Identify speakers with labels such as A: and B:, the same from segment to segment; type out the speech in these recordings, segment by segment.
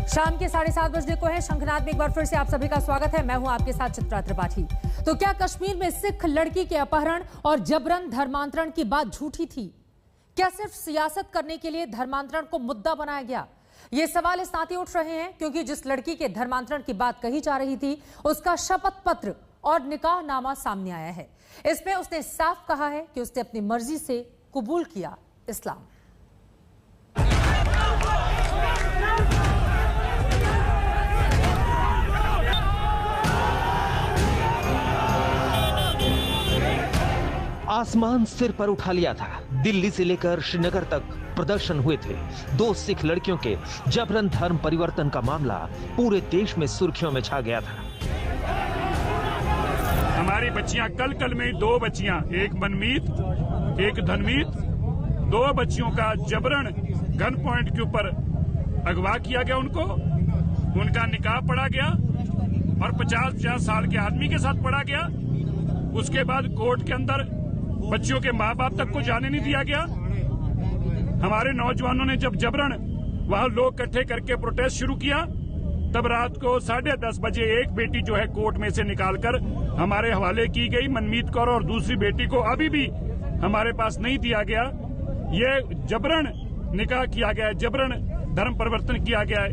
A: शाम के 7:30 बजने को है। शंखनाद में एक बार फिर से आप सभी का स्वागत है। मैं हूं आपके साथ चित्रा त्रिपाठी। तो क्या कश्मीर में सिख लड़की के अपहरण और जबरन धर्मांतरण की बात झूठी थी? क्या सिर्फ सियासत करने के लिए धर्मांतरण को मुद्दा बनाया गया? ये सवाल इस नाते उठ रहे हैं क्योंकि जिस लड़की के धर्मांतरण की बात कही जा रही थी उसका शपथ पत्र और निकाहनामा सामने आया है। इसमें उसने साफ कहा है कि उसने अपनी मर्जी से कबूल किया इस्लाम।
B: आसमान सिर पर उठा लिया था। दिल्ली से लेकर श्रीनगर तक प्रदर्शन हुए थे। 2 सिख लड़कियों के जबरन धर्म परिवर्तन का मामला पूरे देश में सुर्खियों में छा गया था।
C: हमारी बच्चियां कल में 2 बच्चियां, एक मनमीत एक धनमीत, 2 बच्चियों का जबरन गन पॉइंट के ऊपर अगवा किया गया। उनका निकाह पढ़ा गया और 50 साल के आदमी के साथ पढ़ा गया। उसके बाद कोर्ट के अंदर बच्चियों के माँ बाप तक को जाने नहीं दिया गया। हमारे नौजवानों ने जब जबरन वहां लोग इकट्ठे करके प्रोटेस्ट शुरू किया, तब रात को 10:30 बजे एक बेटी जो है कोर्ट में से निकालकर हमारे हवाले की गई, मनमीत कौर, और दूसरी बेटी को अभी भी हमारे पास नहीं दिया गया। ये जबरन निकाह किया गया है, जबरन धर्म परिवर्तन किया गया है।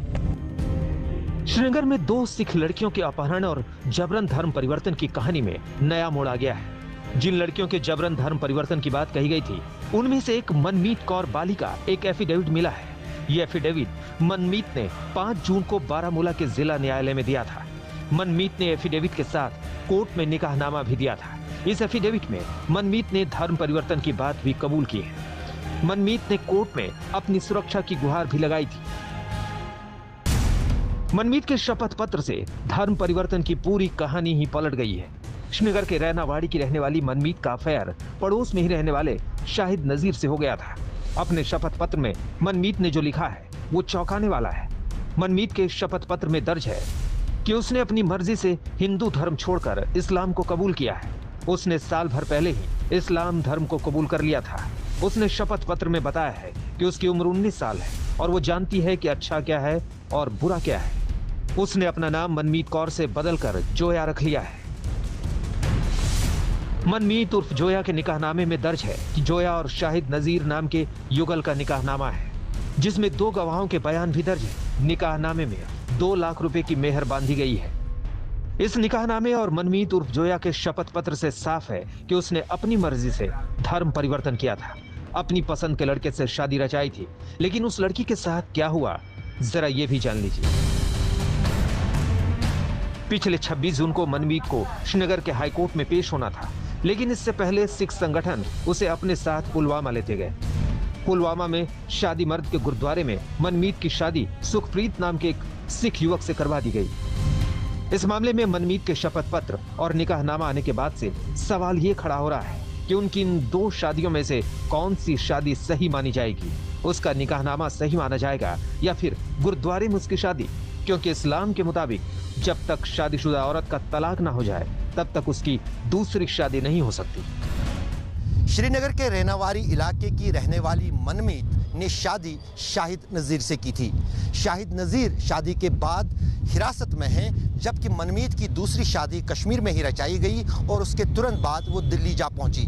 B: श्रीनगर में 2 सिख लड़कियों के अपहरण और जबरन धर्म परिवर्तन की कहानी में नया मोड़ आ गया है। जिन लड़कियों के जबरन धर्म परिवर्तन की बात कही गई थी उनमें से एक मनमीत कौर बाली का एक एफिडेविट मिला है। ये एफिडेविट मनमीत ने 5 जून को बारामूला के जिला न्यायालय में दिया था। मनमीत ने एफिडेविट के साथ कोर्ट में निकाहनामा भी दिया था। इस एफिडेविट में मनमीत ने धर्म परिवर्तन की बात भी कबूल की है। मनमीत ने कोर्ट में अपनी सुरक्षा की गुहार भी लगाई थी। मनमीत के शपथ पत्र से धर्म परिवर्तन की पूरी कहानी ही पलट गई है। श्रीनगर के रैनावाड़ी की रहने वाली मनमीत का अफेयर पड़ोस में ही रहने वाले शाहिद नजीर से हो गया था। अपने शपथ पत्र में मनमीत ने जो लिखा है वो चौंकाने वाला है। मनमीत के शपथ पत्र में दर्ज है कि उसने अपनी मर्जी से हिंदू धर्म छोड़कर इस्लाम को कबूल किया है। उसने साल भर पहले ही इस्लाम धर्म को कबूल कर लिया था। उसने शपथ पत्र में बताया है कि उसकी उम्र 19 साल है और वो जानती है कि अच्छा क्या है और बुरा क्या है। उसने अपना नाम मनमीत कौर से बदलकर जोया रख लिया है। मनमीत उर्फ जोया के निकाहनामे में दर्ज है कि जोया और शाहिद नजीर नाम के युगल का निकाहनामा है, जिसमें 2 गवाहों के बयान भी दर्ज है। निकाहनामे में 2 लाख रुपए की मेहर बांधी गई है। इस निकाहनामे और मनमीत उर्फ जोया के शपथ पत्र से साफ है कि उसने अपनी मर्जी से धर्म परिवर्तन किया था। अपनी पसंद के लड़के से शादी रचाई थी, लेकिन उस लड़की के साथ क्या हुआ जरा ये भी जान लीजिए। पिछले 26 जून को मनमीत को श्रीनगर के हाईकोर्ट में पेश होना था, लेकिन इससे पहले सिख संगठन उसे अपने साथ पुलवामा लेते गए। पुलवामा में शादी मर्द के गुरुद्वारे में मनमीत की शादी सुखप्रीत नाम के एक सिख युवक से करवा दी गई। इस मामले में मनमीत के शपथ पत्र और निकाहनामा आने के बाद से सवाल ये खड़ा हो रहा है कि उनकी इन 2 शादियों में से कौन सी शादी सही मानी जाएगी। उसका निकाहनामा सही माना जाएगा या फिर गुरुद्वारे में उसकी शादी, क्योंकि इस्लाम के मुताबिक जब तक शादीशुदा औरत का तलाक ना हो जाए तब तक उसकी दूसरी शादी नहीं हो सकती।
D: श्रीनगर के रैनावाड़ी इलाके की रहने वाली मनमीत ने शादी शाहिद नजीर से की थी। शाहिद नजीर शादी के बाद हिरासत में हैं, जबकि मनमीत की दूसरी शादी कश्मीर में ही रचाई गई और उसके तुरंत बाद वो दिल्ली जा पहुंची।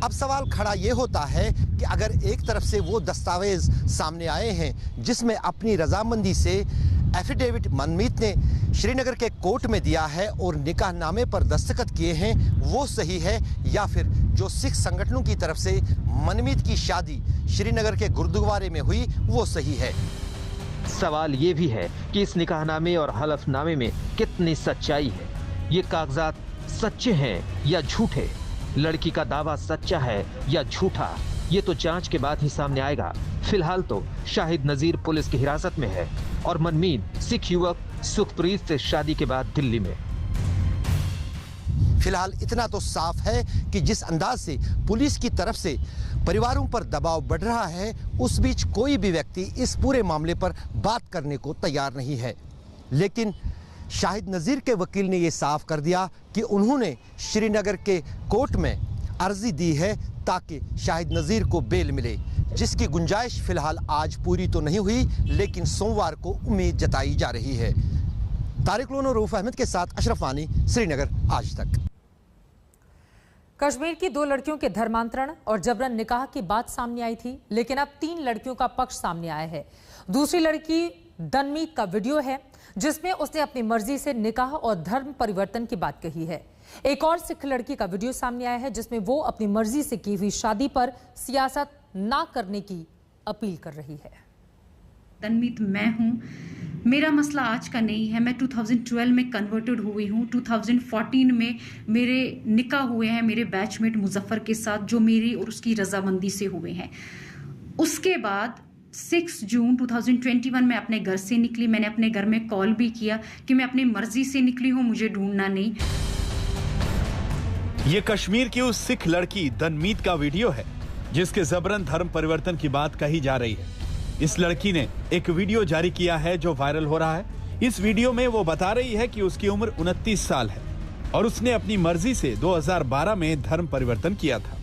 D: अब सवाल खड़ा ये होता है कि अगर एक तरफ से वो दस्तावेज सामने आए हैं जिसमें अपनी रजामंदी से एफिडेविट मनमीत ने श्रीनगर के कोर्ट में दिया है और निकाहनामे पर दस्तखत किए हैं, वो सही है या फिर जो सिख संगठनों की तरफ से मनमीत की शादी श्रीनगर के गुरुद्वारे में हुई वो सही है।
B: सवाल ये भी है कि इस निकाहनामे और हलफनामे में कितनी सच्चाई है। ये कागजात सच्चे हैं या झूठे? लड़की का दावा सच्चा है या झूठा, ये तो जांच के बाद ही सामने आएगा। फिलहाल तो शाहिद नजीर पुलिस की हिरासत में है और मनमीत सिख युवक सुखप्रीत से शादी के बाद दिल्ली में।
D: फिलहाल इतना तो साफ है कि जिस अंदाज से पुलिस की तरफ से परिवारों पर दबाव बढ़ रहा है, उस बीच कोई भी व्यक्ति इस पूरे मामले पर बात करने को तैयार नहीं है। लेकिन शाहिद नजीर के वकील ने यह साफ कर दिया कि उन्होंने श्रीनगर के कोर्ट में अर्जी दी है ताकि शाहिद नजीर को बेल मिले। जिसकी गुंजाइश फिलहाल आज पूरी तो नहीं हुई, लेकिन सोमवार को उम्मीद जताई जा रही है। तारिक लोन और रऊफ अहमद के साथ अशरफ वानी, श्रीनगर, आज तक।
A: कश्मीर की 2 लड़कियों के धर्मांतरण और जबरन निकाह की बात सामने आई थी, लेकिन अब 3 लड़कियों का पक्ष सामने आया है। दूसरी लड़की दनमीत का वीडियो है जिसमें उसने अपनी मर्जी से निकाह और धर्म परिवर्तन की बात कही है। एक और सिख लड़की का वीडियो सामने आया है जिसमें वो अपनी मर्जी से की हुई शादी पर सियासत ना करने की अपील कर रही है।
E: दनमीत मैं हूं, मेरा मसला आज का नहीं है। मैं 2012 में कन्वर्टेड हुई हूं। 2014 में मेरे निकाह हुए हैं मेरे बैचमेट मुजफ्फर के साथ, जो मेरी और उसकी रजामंदी से हुए हैं। उसके बाद 6 जून 2021 में अपने घर से निकली। मैंने अपने घर में कॉल भी किया कि मैं अपनी मर्जी से निकली हूं, मुझे ढूंढना नहीं।
F: ये कश्मीर की उस सिख लड़की दनमीत का वीडियो है जिसके जबरन धर्म परिवर्तन की बात कही जा रही है। इस लड़की ने एक वीडियो जारी किया है जो वायरल हो रहा है। इस वीडियो में वो बता रही है कि उसकी उम्र 29 साल है और उसने अपनी मर्जी से 2012 में धर्म परिवर्तन किया था।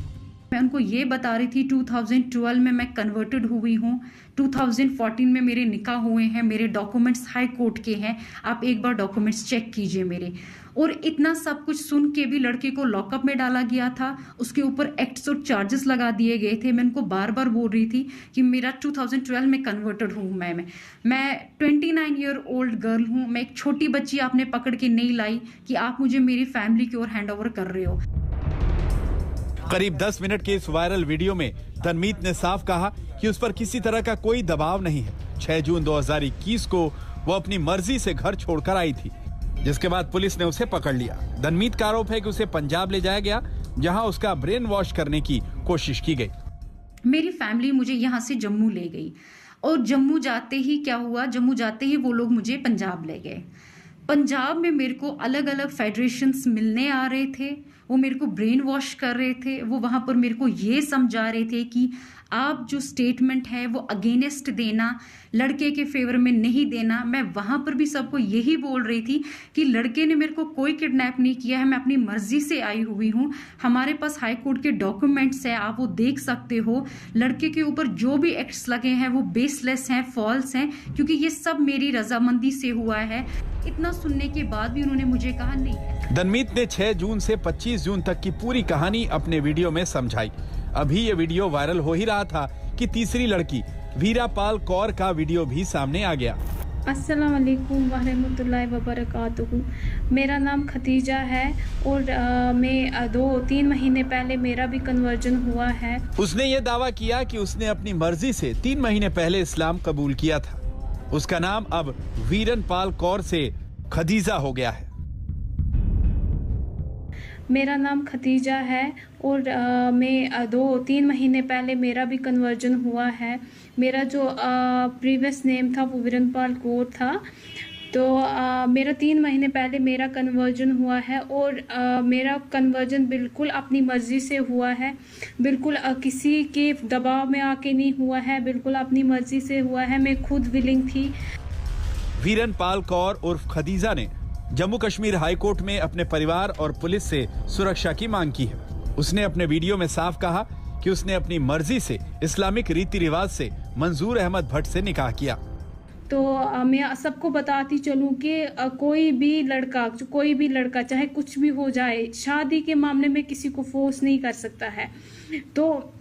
E: मैं उनको ये बता रही थी 2012 में मैं कन्वर्टेड हुई हूँ। 2014 में मेरे निकाह हुए हैं, मेरे डॉक्यूमेंट्स हाई कोर्ट के हैं, आप एक बार डॉक्यूमेंट्स चेक कीजिए मेरे। और इतना सब कुछ सुन के भी लड़के को लॉकअप में डाला गया था, उसके ऊपर एक्ट्स और चार्जेस लगा दिए गए थे। मैं उनको बार बार बोल रही थी कि मेरा 2012 में कन्वर्टेड हूँ मैं 29 ईयर ओल्ड गर्ल हूँ। मैं एक छोटी बच्ची आपने पकड़ के नहीं लाई कि आप मुझे मेरी फैमिली की ओर हैंड ओवर कर रहे हो।
F: करीब 10 मिनट के इस वायरल वीडियो में दनमीत ने साफ कहा कि उस पर किसी तरह का कोई दबाव नहीं है। 6 जून 2021 को वो अपनी मर्जी से घर छोड़कर आई थी, जिसके बाद पुलिस ने उसे पकड़ लिया। दनमीत का आरोप है कि उसे पंजाब ले जाया गया, जहां उसका ब्रेन वॉश करने की कोशिश की गई।
E: मेरी फैमिली मुझे यहाँ से जम्मू ले गई और जम्मू जाते ही क्या हुआ, जम्मू जाते ही वो लोग मुझे पंजाब ले गए। पंजाब में मेरे को अलग अलग फेडरेशंस मिलने आ रहे थे, वो मेरे को ब्रेन वॉश कर रहे थे। वो वहां पर मेरे को ये समझा रहे थे कि आप जो स्टेटमेंट है वो अगेंस्ट देना, लड़के के फेवर में नहीं देना। मैं वहां पर भी सबको यही बोल रही थी कि लड़के ने मेरे को कोई किडनैप नहीं किया है, मैं अपनी मर्जी से आई हुई हूँ। हमारे पास हाई कोर्ट के डॉक्यूमेंट्स है, आप वो देख सकते हो। लड़के के ऊपर जो भी एक्ट्स लगे हैं वो बेसलेस हैं, फॉल्स हैं, क्योंकि ये सब मेरी रजामंदी से हुआ है। इतना सुनने के बाद भी उन्होंने मुझे कहा नहीं।
F: दनमीत ने 6 जून से 25 जून तक की पूरी कहानी अपने वीडियो में समझाई। अभी ये वीडियो वायरल हो ही रहा था कि तीसरी लड़की वीरापाल कौर का वीडियो भी सामने आ गया।
G: अस्सलाम वालेकुम वरहमतुल्लाहि वबरकातुहू। मेरा नाम खतीजा है और मैं 2-3 महीने पहले मेरा भी कन्वर्जन हुआ है।
F: उसने ये दावा किया कि उसने अपनी मर्जी से 3 महीने पहले इस्लाम कबूल किया था। उसका नाम अब वीरनपाल कौर से खदीजा हो गया है।
G: मेरा नाम खतीजा है और मैं 2-3 महीने पहले मेरा भी कन्वर्जन हुआ है। मेरा जो प्रीवियस नेम था वो वीरनपाल कौर था। तो मेरा 3 महीने पहले मेरा कन्वर्जन हुआ है और मेरा कन्वर्जन बिल्कुल अपनी मर्जी से हुआ है, बिल्कुल किसी के दबाव में आके नहीं हुआ है, बिल्कुल अपनी मर्जी से हुआ है। मैं खुद विलिंग थी।
F: वीरनपाल कौर उर्फ खदीजा ने जम्मू कश्मीर हाई कोर्ट में अपने परिवार और पुलिस से सुरक्षा की मांग की है। उसने अपने वीडियो में साफ कहा कि उसने अपनी मर्जी से इस्लामिक रीति रिवाज से मंजूर अहमद भट्ट से निकाह किया।
G: तो मैं सबको बताती चलूं कि कोई भी लड़का चाहे कुछ भी हो जाए, शादी के मामले में किसी को फोर्स नहीं कर सकता है। तो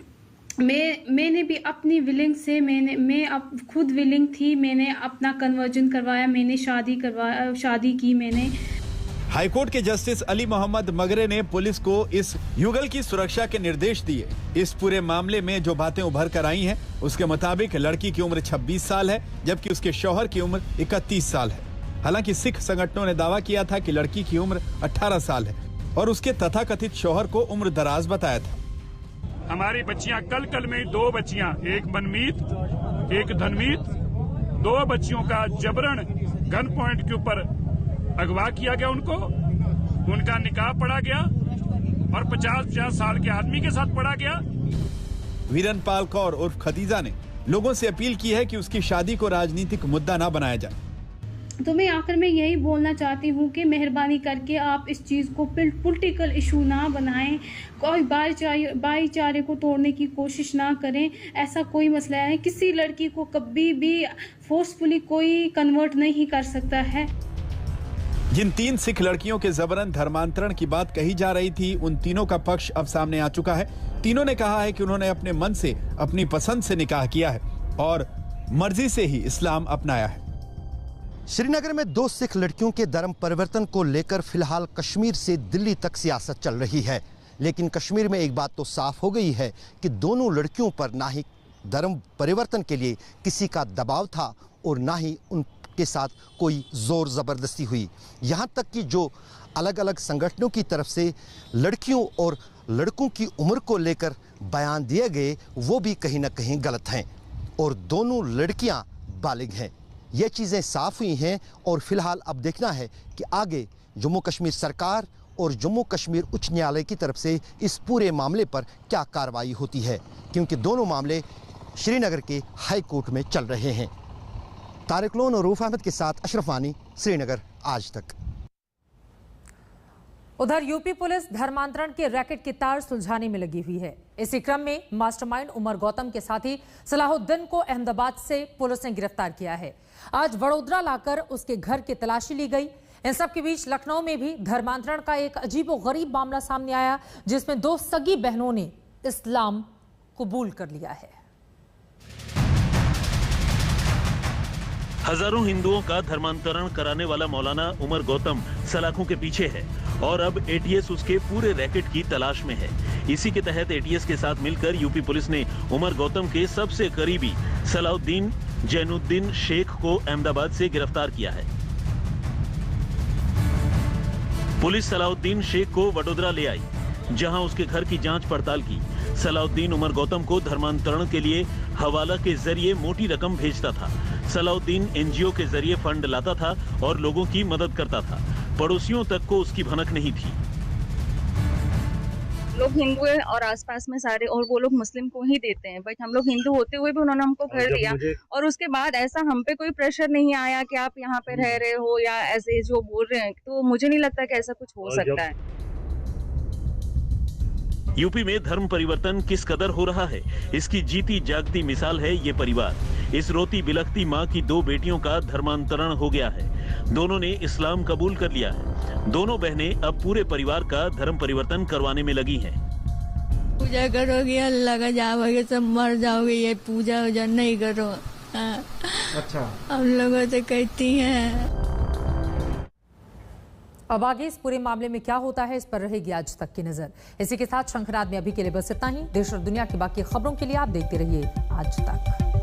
G: मैंने भी अपनी विलिंग से मैं अब खुद विलिंग थी, मैंने अपना कन्वर्जन करवाया, मैंने शादी की मैंने।
F: हाईकोर्ट के जस्टिस अली मोहम्मद मगरे ने पुलिस को इस युगल की सुरक्षा के निर्देश दिए। इस पूरे मामले में जो बातें उभर कर आई हैं, उसके मुताबिक लड़की की उम्र 26 साल है, जबकि उसके शौहर की उम्र 31 साल है। हालांकि सिख संगठनों ने दावा किया था कि लड़की की उम्र 18 साल है और उसके तथाकथित शौहर को उम्र दराज बताया था।
C: हमारी बच्चियां कल में 2 बच्चियां, एक मनमीत एक धनमीत, 2 बच्चियों का जबरन गन पॉइंट के ऊपर अगवा किया गया। उनका निकाह पढ़ा गया और 50 साल के आदमी के साथ पढ़ा गया।
F: वीरनपाल कौर उर्फ खदीजा ने लोगों से अपील की है कि उसकी शादी को राजनीतिक मुद्दा न बनाया जाए।
G: तो मैं आखिर में यही बोलना चाहती हूँ कि मेहरबानी करके आप इस चीज़ को पॉलिटिकल इशू ना बनाएं, कोई भाईचारे को तोड़ने की कोशिश ना करें। ऐसा कोई मसला है, किसी लड़की को कभी भी फोर्सफुली कोई कन्वर्ट नहीं कर सकता है।
F: जिन 3 सिख लड़कियों के जबरन धर्मांतरण की बात कही जा रही थी, उन तीनों का पक्ष अब सामने आ चुका है। तीनों ने कहा है कि उन्होंने अपने मन से, अपनी पसंद से निकाह किया है और मर्जी से ही इस्लाम अपनाया है।
D: श्रीनगर में 2 सिख लड़कियों के धर्म परिवर्तन को लेकर फिलहाल कश्मीर से दिल्ली तक सियासत चल रही है, लेकिन कश्मीर में एक बात तो साफ हो गई है कि दोनों लड़कियों पर ना ही धर्म परिवर्तन के लिए किसी का दबाव था और ना ही उनके साथ कोई जोर ज़बरदस्ती हुई। यहाँ तक कि जो अलग अलग संगठनों की तरफ से लड़कियों और लड़कों की उम्र को लेकर बयान दिए गए, वो भी कहीं ना कहीं गलत हैं और दोनों लड़कियाँ बालिग हैं। ये चीज़ें साफ हुई हैं और फिलहाल अब देखना है कि आगे जम्मू कश्मीर सरकार और जम्मू कश्मीर उच्च न्यायालय की तरफ से इस पूरे मामले पर क्या कार्रवाई होती है, क्योंकि दोनों मामले श्रीनगर के हाई कोर्ट में चल रहे हैं। तारिक लोन और रूफ अहमद के साथ अशरफ वानी, श्रीनगर आज तक।
A: उधर यूपी पुलिस धर्मांतरण के रैकेट की तार सुलझाने में लगी हुई है। इसी क्रम में मास्टरमाइंड उमर गौतम के साथी सलाहुद्दीन को अहमदाबाद से पुलिस ने गिरफ्तार किया है। आज वडोदरा लाकर उसके घर की तलाशी ली गई। इन सब के बीच लखनऊ में भी धर्मांतरण का एक अजीबोगरीब मामला सामने आया, जिसमें 2 सगी बहनों ने इस्लाम कबूल कर लिया है।
H: हजारों हिंदुओं का धर्मांतरण कराने वाला मौलाना उमर गौतम सलाखों के पीछे है और अब एटीएस उसके पूरे रैकेट की तलाश में है। इसी के तहत एटीएस के साथ मिलकर यूपी पुलिस ने उमर गौतम के सबसे करीबी सलाहुद्दीन जैनुद्दीन शेख को अहमदाबाद से गिरफ्तार किया है। पुलिस सलाहुद्दीन शेख को वडोदरा ले आई, जहां उसके घर की जांच पड़ताल की। सलाहुद्दीन उमर गौतम को धर्मांतरण के लिए हवाला के जरिए मोटी रकम भेजता था। सलाहुद्दीन एनजीओ के जरिए फंड लाता था और लोगों की मदद करता था। पड़ोसियों तक को उसकी भनक नहीं थी।
I: लोग हिंदू है और आसपास में सारे, और वो लोग मुस्लिम को ही देते हैं, बट हम लोग हिंदू होते हुए भी उन्होंने हमको घर दिया और उसके बाद ऐसा हम पे कोई प्रेशर नहीं आया कि आप यहाँ पे रह रहे हो या ऐसे जो बोल रहे हैं, तो मुझे नहीं लगता कि ऐसा कुछ हो सकता है।
H: यूपी में धर्म परिवर्तन किस कदर हो रहा है, इसकी जीती जागती मिसाल है ये परिवार। इस रोती बिलखती माँ की 2 बेटियों का धर्मांतरण हो गया है। दोनों ने इस्लाम कबूल कर लिया है। दोनों बहनें अब पूरे परिवार का धर्म परिवर्तन करवाने में लगी हैं।
J: पूजा करोगे अल्लाह का, जाओगे सब मर जाओगे, ये पूजा वूजा नहीं करो। अच्छा, हम लोगों से कहती हैं।
A: अब आगे इस पूरे मामले में क्या होता है, इस पर रहेगी आज तक की नजर। इसी के साथ शंखनाद में अभी के लिए बस इतना ही। देश और दुनिया की बाकी खबरों के लिए आप देखते रहिए आज तक।